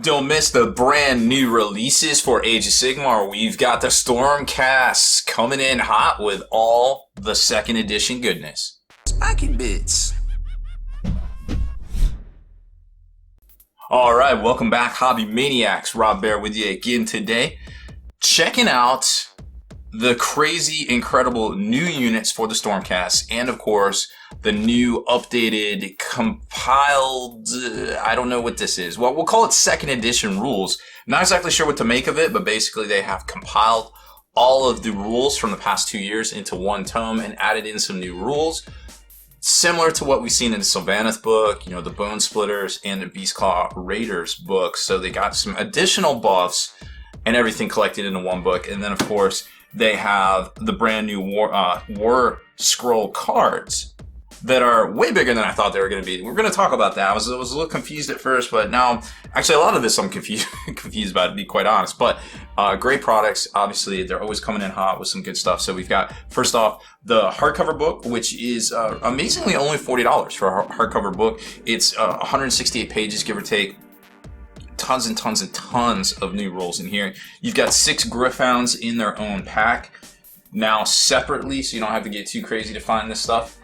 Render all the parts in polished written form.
Don't miss the brand new releases for Age of Sigmar. We've got the Stormcast coming in hot with all the second edition goodness. Spiky bits. Alright, welcome back, Hobby Maniacs. Rob Baer with you again today. Checking out the crazy, incredible new units for the Stormcast, and of course, the new updated, compiled, I don't know what this is. Well, we'll call it second edition rules. Not exactly sure what to make of it, but basically they have compiled all of the rules from the past 2 years into one tome and added in some new rules. Similar to what we've seen in the Sylvaneth book, the Bone Splitters and the Beastclaw Raiders book. So they got some additional buffs and everything collected into one book. And then, of course, they have the brand new Warscroll Cards that are way bigger than I thought they were going to be. We're going to talk about that. I was a little confused at first, but now, actually, a lot of this I'm confused about, to be quite honest. But great products. Obviously, they're always coming in hot with some good stuff. So we've got, first off, the hardcover book, which is amazingly only $40 for a hardcover book. It's 168 pages, give or take. Tons and tons and tons of new rules in here. You've got 6 Gryph-hounds in their own pack, now separately, so you don't have to get too crazy to find this stuff.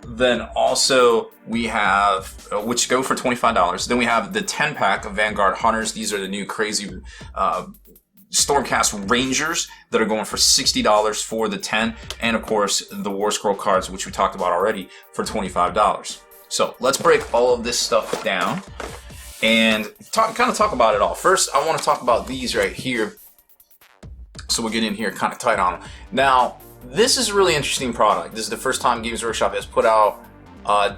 Then also we have, which go for $25. Then we have the 10-pack of Vanguard Hunters. These are the new crazy Stormcast Rangers that are going for $60 for the 10. And of course, the Warscroll Cards, which we talked about already, for $25. So let's break all of this stuff down and kind of talk about it all. First, I want to talk about these right here. So we'll get in here kind of tight on them. Now, this is a really interesting product. This is the first time Games Workshop has put out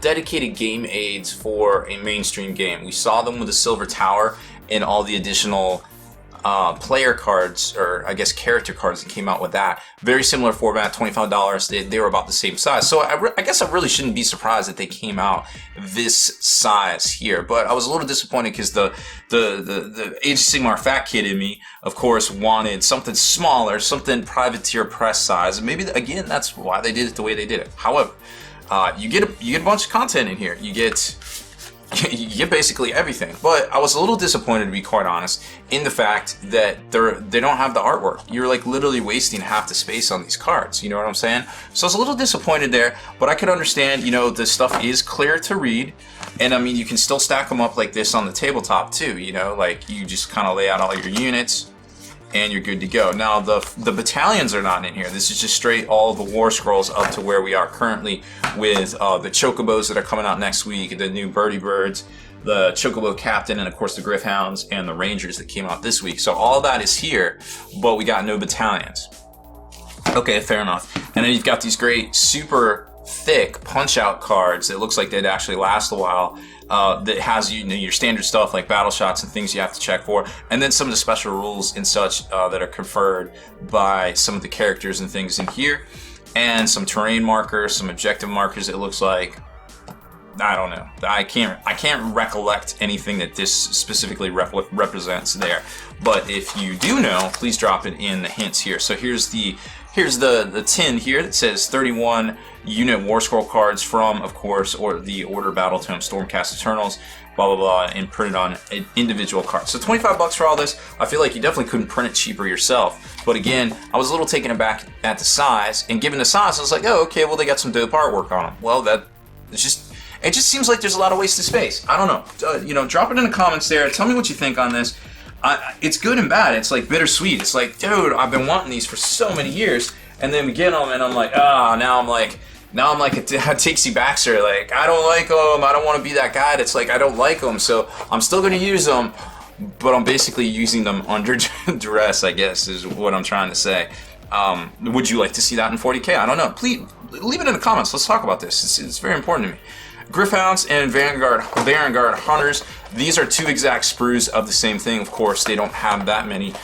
dedicated game aids for a mainstream game. We saw them with the Silver Tower and all the additional player cards, or I guess character cards that came out with that. Very similar format, $25. They were about the same size. So I guess I really shouldn't be surprised that they came out this size here. But I was a little disappointed because the Age of Sigmar fat kid in me, of course, wanted something smaller, something privateer press size. And maybe, again, that's why they did it the way they did it. However, you get a bunch of content in here. You get basically everything, but I was a little disappointed, to be quite honest, in the fact that they don't have the artwork. You're like literally wasting half the space on these cards, you know what I'm saying? So I was a little disappointed there, but I could understand, this stuff is clear to read, and I mean, you can still stack them up like this on the tabletop too, like you just kind of lay out all your units and you're good to go. Now, the battalions are not in here. This is just straight all the war scrolls up to where we are currently with the chocobos that are coming out next week, the new birdie birds, the chocobo captain, and of course the Gryph-hounds and the rangers that came out this week. So all that is here, but we got no battalions. Okay, fair enough. And then you've got these great super thick punch-out cards that looks like they'd actually last a while. That has your standard stuff like battle shots and things you have to check for, and then some of the special rules and such that are conferred by some of the characters and things in here, and some terrain markers, some objective markers. It looks like, I don't know, I can't recollect anything that this specifically represents there. But if you do know, please drop it in the hints here. So here's the tin here that says 31 unit Warscroll cards from, of course, or the Order Battletome Stormcast Eternals, blah blah blah, and printed on an individual card. So $25 for all this. I feel like you definitely couldn't print it cheaper yourself. But again, I was a little taken aback at the size, and given the size, I was like, oh, okay, well, they got some dope artwork on them. Well, it just seems like there's a lot of wasted space. I don't know. Drop it in the comments there. Tell me what you think on this. It's good and bad. It's like bittersweet. It's like, dude, I've been wanting these for so many years, and then we get them, and I'm like, now I'm like a Tixie Baxter. Like, I don't like them. I don't want to be that guy that's like, I don't like them, so I'm still going to use them, but I'm basically using them under duress, I guess, is what I'm trying to say. Would you like to see that in 40K? I don't know. Please leave it in the comments. Let's talk about this. It's very important to me. Gryph-hounds and Vanguard Hunters. These are 2 exact sprues of the same thing. Of course, they don't have that many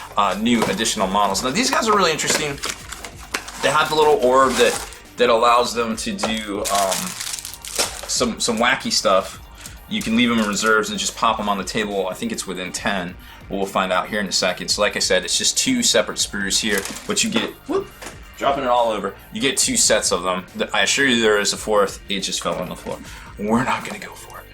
new additional models. Now, these guys are really interesting. They have the little orb that allows them to do some wacky stuff. You can leave them in reserves and just pop them on the table. I think it's within 10. We'll find out here in a second. So like I said, it's just 2 separate sprues here, but you get, dropping it all over, you get 2 sets of them. I assure you there is a 4th. It just fell on the floor. We're not going to go for it.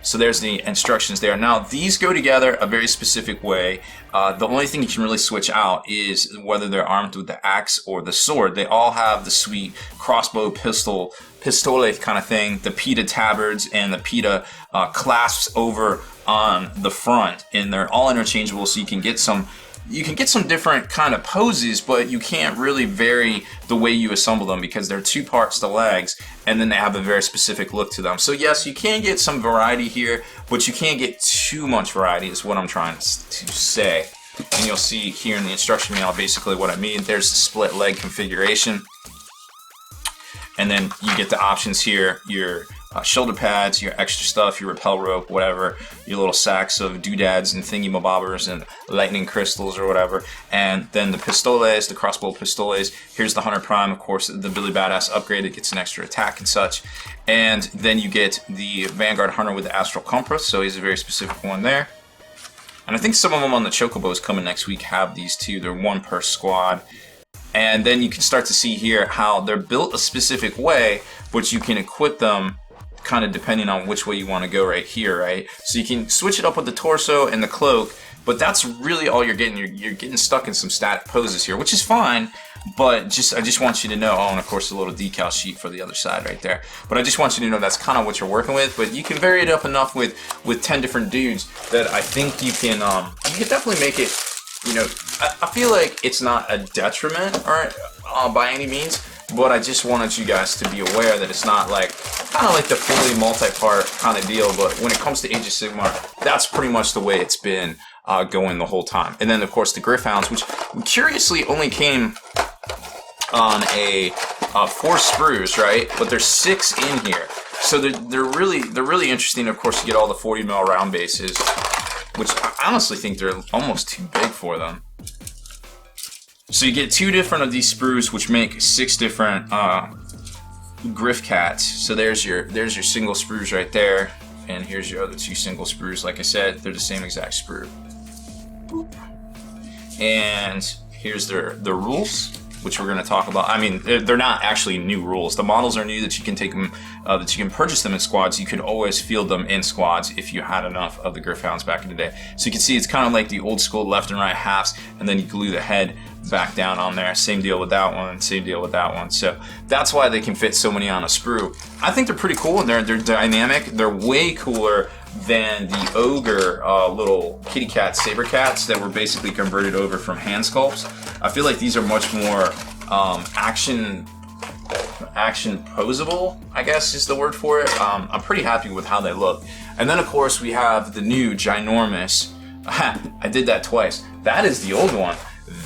So there's the instructions there. Now, these go together a very specific way. The only thing you can really switch out is whether they're armed with the axe or the sword. They all have the sweet crossbow, pistole kind of thing, the pita tabards and the pita clasps over on the front, and they're all interchangeable, so you can get some different kind of poses, but you can't really vary the way you assemble them because they're two parts to legs, and then they have a very specific look to them. So yes, you can get some variety here, but you can't get too much variety is what I'm trying to say. And you'll see here in the instruction manual basically what I mean. There's the split leg configuration. And then you get the options here, your shoulder pads, your extra stuff, your rappel rope, whatever, your little sacks of doodads and thingy-mabobbers and lightning crystals or whatever. And then the pistoles, the crossbow pistoles. Here's the Hunter Prime, of course, the Billy Badass upgrade. It gets an extra attack and such. And then you get the Vanguard Hunter with the Astral Compass, so he's a very specific one there. And I think some of them on the Chocobos coming next week have these too. They're one per squad. And then you can start to see here how they're built a specific way, but you can equip them kind of depending on which way you want to go right here, right? So you can switch it up with the torso and the cloak, but that's really all you're getting. You're getting stuck in some static poses here, which is fine, but I just want you to know, oh, and of course a little decal sheet for the other side right there. But I just want you to know that's kind of what you're working with, but you can vary it up enough with 10 different dudes that I think you can definitely make it, you know, I feel like it's not a detriment or by any means, but I just wanted you guys to be aware that it's not like kind of like the fully multi-part kind of deal. But when it comes to Age of Sigmar, that's pretty much the way it's been going the whole time. And then of course the Gryph-hounds, which curiously only came on a 4 sprues, right? But there's 6 in here, so they're really interesting. Of course, you get all the 40 mil round bases, which I honestly think they're almost too big for them. So you get 2 different of these sprues, which make 6 different Gryph cats. So there's your single sprues right there, and here's your other 2 single sprues. Like I said, they're the same exact sprue. Boop. And here's the rules, which we're going to talk about. I mean, they're not actually new rules. The models are new that you can take them, that you can purchase them in squads. You could always field them in squads if you had enough of the Gryph-hounds back in the day. So you can see it's kind of like the old school left and right halves, and then you glue the head back down on there. Same deal with that one, same deal with that one. So that's why they can fit so many on a sprue. I think they're pretty cool, and they're dynamic. They're way cooler than the Ogre little kitty cat saber cats that were basically converted over from hand sculpts. I feel like these are much more action posable, I guess is the word for it. I'm pretty happy with how they look. And then of course we have the new ginormous, I did that twice. That is the old one.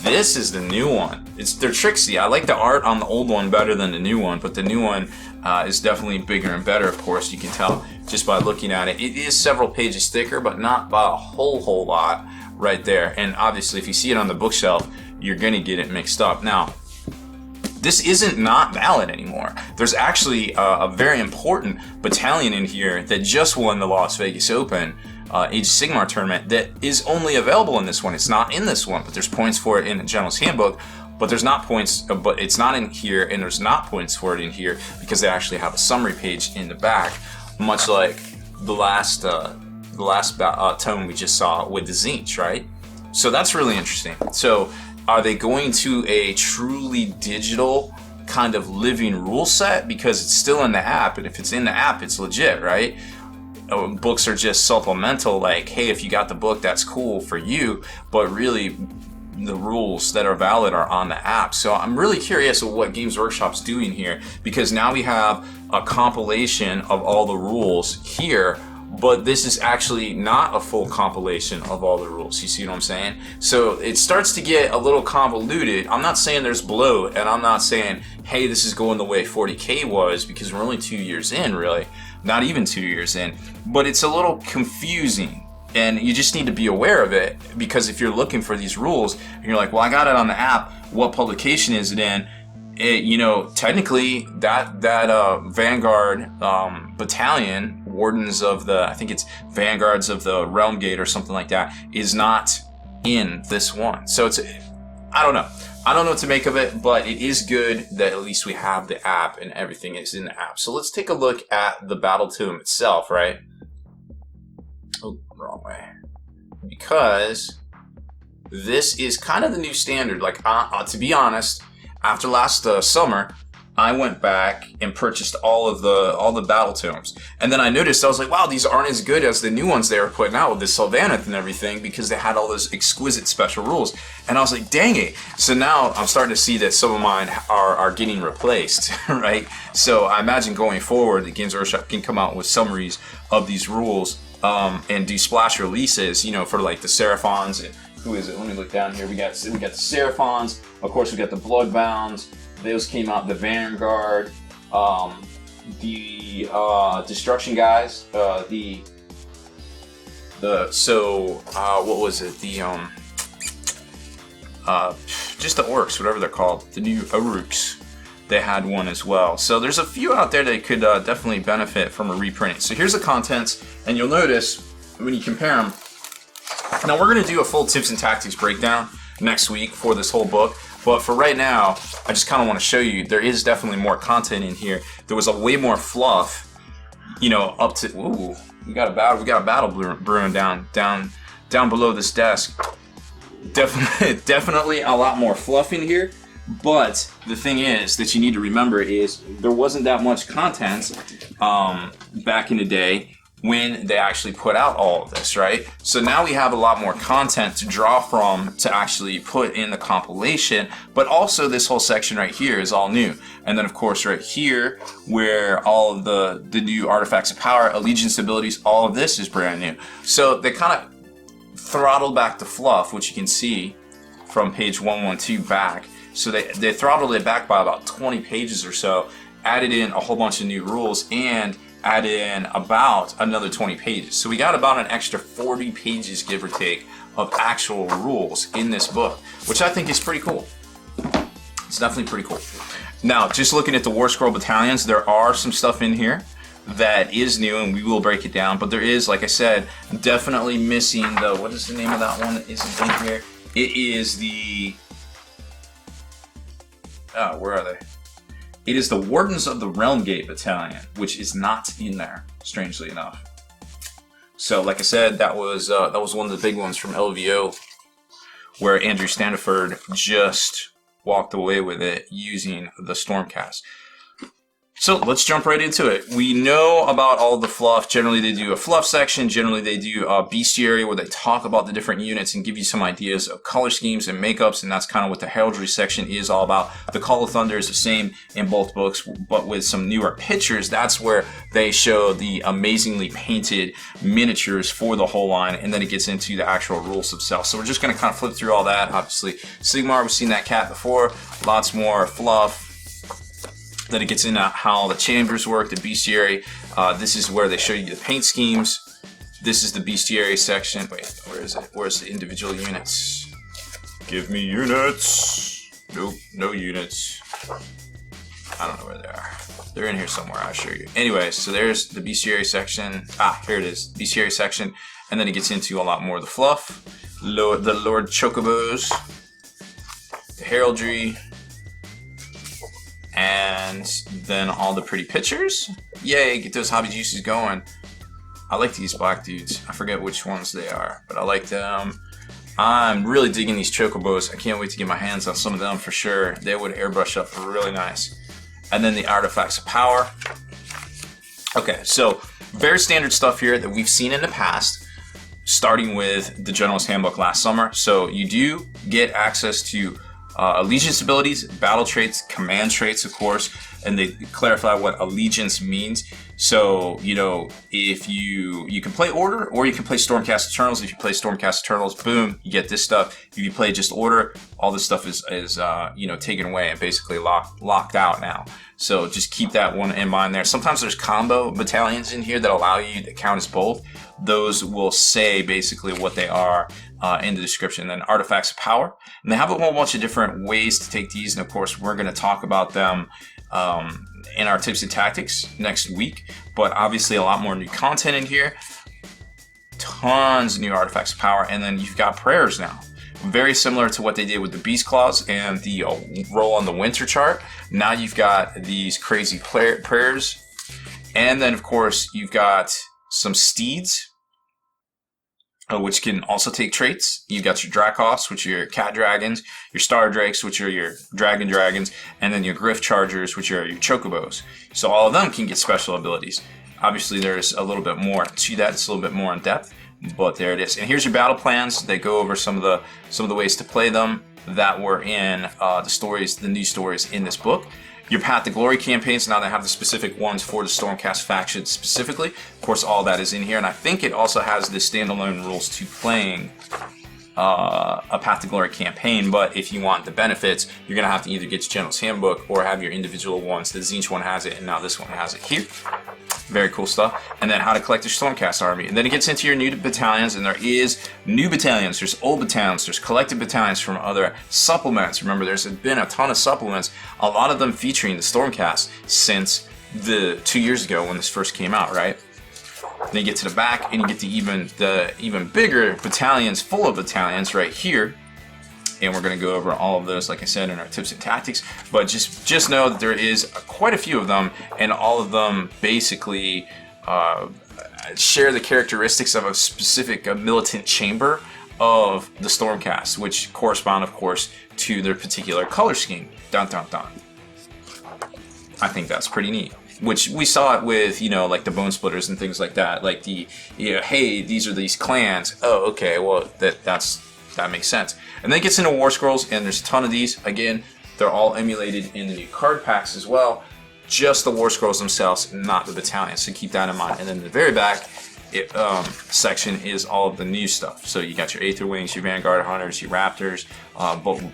This is the new one. They're tricksy. I like the art on the old one better than the new one, but the new one is definitely bigger and better, of course. You can tell just by looking at it. It is several pages thicker, but not by a whole lot right there. And obviously, if you see it on the bookshelf, you're going to get it mixed up. Now, this isn't not valid anymore. There's actually a very important battalion in here that just won the Las Vegas Open Age of Sigmar tournament that is only available in this one. It's not in this one, but there's points for it in the General's Handbook. But there's not points, but it's not in here, and there's not points for it in here because they actually have a summary page in the back, much like the last tome we just saw with the Tzeentch, right? So that's really interesting. So are they going to a truly digital kind of living rule set because it's still in the app, and if it's in the app, it's legit, right? Books are just supplemental, like, hey, if you got the book, that's cool for you, but really the rules that are valid are on the app. So I'm really curious of what Games Workshop's doing here, because now we have a compilation of all the rules here, but this is actually not a full compilation of all the rules. You see what I'm saying? So it starts to get a little convoluted. I'm not saying there's bloat, and I'm not saying, hey, this is going the way 40K was, because we're only 2 years in, really. Not even 2 years in. But it's a little confusing, and you just need to be aware of it, because if you're looking for these rules, and you're like, well, I got it on the app, what publication is it in? Technically, that Vanguard battalion, Wardens of the, I think it's Vanguards of the Realm Gate or something like that, is not in this one. So it's, I don't know. I don't know what to make of it, but it is good that at least we have the app and everything is in the app. So let's take a look at the Battletome itself, right? wrong way. Because this is kind of the new standard. Like, to be honest, after last summer, I went back and purchased all the Battletomes, and then I noticed, I was like, wow, these aren't as good as the new ones they were putting out with the Sylvaneth and everything, because they had all those exquisite special rules. And I was like, dang it! So now I'm starting to see that some of mine are getting replaced, right? So I imagine going forward, the Games Workshop can come out with summaries of these rules and do splash releases, you know, for like the Seraphons. Who is it? Let me look down here. We got the Seraphons. Of course, we got the Bloodbounds. Those came out. The Vanguard, the Destruction guys. What was it? Just the Orcs, whatever they're called. The new Uruks. They had one as well. So there's a few out there that could definitely benefit from a reprinting. So here's the contents, and you'll notice when you compare them. Now we're going to do a full tips and tactics breakdown next week for this whole book. But for right now, I just kind of want to show you there is definitely more content in here. There was a way more fluff, you know, up to we got a battle brewing down below this desk. Definitely a lot more fluff in here. But the thing is that you need to remember is there wasn't that much content back in the day when they actually put out all of this, right? So now we have a lot more content to draw from to actually put in the compilation, but also this whole section right here is all new. And then of course right here, where all of the new artifacts of power, allegiance abilities, all of this is brand new. So they kind of throttled back the fluff, which you can see from page 112 back. So they throttled it back by about 20 pages or so, added in a whole bunch of new rules, and added in about another 20 pages. So we got about an extra 40 pages, give or take, of actual rules in this book, which I think is pretty cool. It's definitely pretty cool. Now, just looking at the Warscroll battalions, there are some stuff in here that is new, and we will break it down. But there is, like I said, definitely missing the, what is the name of that one that isn't in here? It is the, where are they? It is the Wardens of the Realm Gate Battalion, which is not in there, strangely enough. So, like I said, that was one of the big ones from LVO, where Andrew Standiford just walked away with it using the Stormcast. So let's jump right into it. We know about all the fluff. Generally, they do a fluff section. Generally, they do a bestiary where they talk about the different units and give you some ideas of color schemes and makeups, and that's kind of what the heraldry section is all about. The Call of Thunder is the same in both books, but with some newer pictures. That's where they show the amazingly painted miniatures for the whole line, and then it gets into the actual rules themselves. So we're just going to kind of flip through all that. Obviously, Sigmar, we've seen that cat before. Lots more fluff. Then it gets into how the chambers work, the bestiary. This is where they show you the paint schemes. This is the bestiary section. Wait, where is it? Where's the individual units? Give me units. Nope, no units. I don't know where they are. They're in here somewhere, I assure you. Anyway, so there's the bestiary section. Here it is, bestiary section. And then it gets into a lot more of the fluff. The Lord Chocobos. The heraldry. And then all the pretty pictures. Yay, get those hobby juices going. I like these black dudes. I forget which ones they are, but I like them. I'm really digging these chocobos. I can't wait to get my hands on some of them for sure. They would airbrush up really nice. And then the artifacts of power. Okay, so very standard stuff here that we've seen in the past, starting with the General's Handbook last summer. So you do get access to allegiance abilities, battle traits, command traits, of course, and they clarify what allegiance means. So, you know, if you can play Order or you can play Stormcast Eternals. If you play Stormcast Eternals, boom, you get this stuff. If you play just Order, all this stuff is you know, taken away and basically locked out now. So just keep that one in mind there. Sometimes there's combo battalions in here that allow you to count as both. Those will say basically what they are in the description. Then artifacts of power, and they have a whole bunch of different ways to take these, and of course we're going to talk about them in our tips and tactics next week. But obviously a lot more new content in here, tons of new artifacts of power, and then you've got prayers now, very similar to what they did with the Beast Claws and the roll on the winter chart. Now you've got these crazy prayers, and then of course you've got some steeds. which can also take traits. You've got your Dracoths, which are your cat dragons, your Star Drakes, which are your dragon dragons, and then your Griff Chargers, which are your Chocobos. So all of them can get special abilities. Obviously, there's a little bit more to that. It's a little bit more in depth, but there it is. And here's your battle plans. They go over some of the ways to play them that were in the new stories in this book. Your Path to Glory campaigns, now they have the specific ones for the Stormcast faction specifically. Of course, all that is in here, and I think it also has the standalone rules to playing a Path to Glory campaign, but if you want the benefits, you're going to have to either get your General's Handbook or have your individual ones. The Tzeentch one has it, and now this one has it here. Very cool stuff. And then how to collect your Stormcast army. And then it gets into your new battalions, and there is new battalions, there's old battalions, there's collected battalions from other supplements. Remember, there's been a ton of supplements, a lot of them featuring the Stormcast since the 2 years ago when this first came out, right? Then you get to the back, and you get to even bigger battalions, full of battalions right here. And we're going to go over all of those, like I said, in our tips and tactics. But just know that there is quite a few of them, and all of them basically share the characteristics of a specific militant chamber of the Stormcast, which correspond, of course, to their particular color scheme. Dun dun dun. I think that's pretty neat. Which we saw it with, like the Bone Splitters and things like that. Like hey, these are these clans. Oh, okay, well that makes sense. And then it gets into War Scrolls, and there's a ton of these. Again, they're all emulated in the new card packs as well. Just the War Scrolls themselves, not the battalions. So keep that in mind. And then the very back section is all of the new stuff. So you got your Aether Wings, your Vanguard Hunters, your Raptors,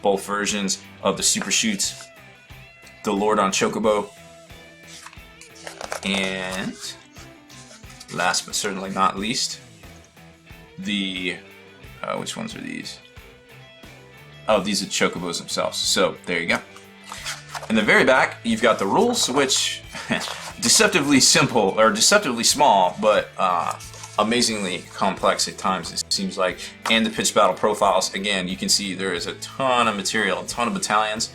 both versions of the Super Shoots, the Lord on Chocobo, and last but certainly not least, the which ones are these? Oh, these are Chocobos themselves. So there you go. In the very back, you've got the rules, which deceptively simple or deceptively small, but amazingly complex at times, it seems like. And the pitch battle profiles. Again, you can see there is a ton of material, a ton of battalions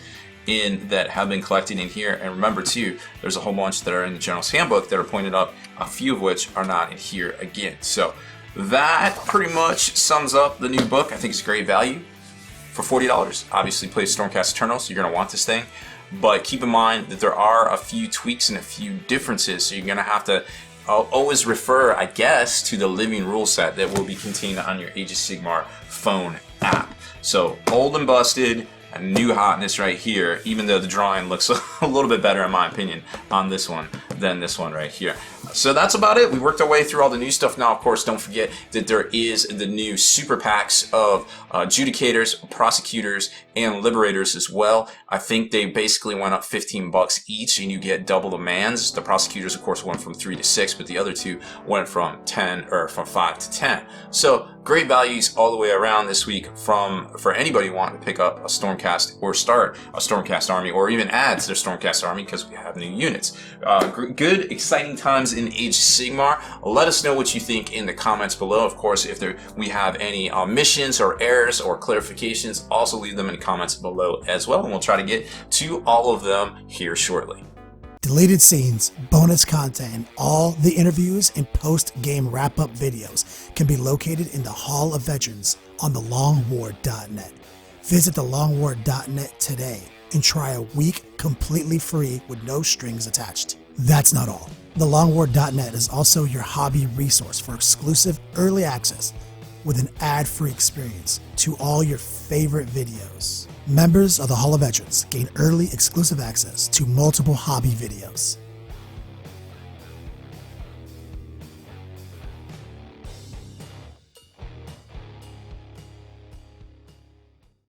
that have been collected in here. And remember too, there's a whole bunch that are in the General's Handbook that are pointed up, a few of which are not in here again. So that pretty much sums up the new book. I think it's great value for $40. Obviously, play Stormcast Eternals, you're going to want this thing. But keep in mind that there are a few tweaks and a few differences, so you're going to have to always refer, I guess, to the living rule set that will be contained on your Age of Sigmar phone app. So, old and busted, a new hotness right here, even though the drawing looks a little bit better, in my opinion, on this one than this one right here. So that's about it. We worked our way through all the new stuff. Now, of course, don't forget that there is the new super packs of adjudicators, prosecutors, and liberators as well. I think they basically went up $15 each, and you get double the mans. The prosecutors, of course, went from 3 to 6, but the other two went from 5 to 10. So great values all the way around this week for anybody wanting to pick up a Stormcast or start a Stormcast army, or even add to their Stormcast army because we have new units. Good, exciting times in Age of Sigmar. Let us know what you think in the comments below. Of course, if we have any omissions or errors or clarifications, also leave them in the comments below as well, and we'll try to get to all of them here shortly. Deleted scenes, bonus content, and all the interviews and post-game wrap-up videos can be located in the Hall of Veterans on thelongwar.net. Visit thelongwar.net today and try a week completely free with no strings attached. That's not all. Thelongwar.net is also your hobby resource for exclusive early access with an ad-free experience to all your favorite videos. Members of the Hall of Veterans gain early exclusive access to multiple hobby videos,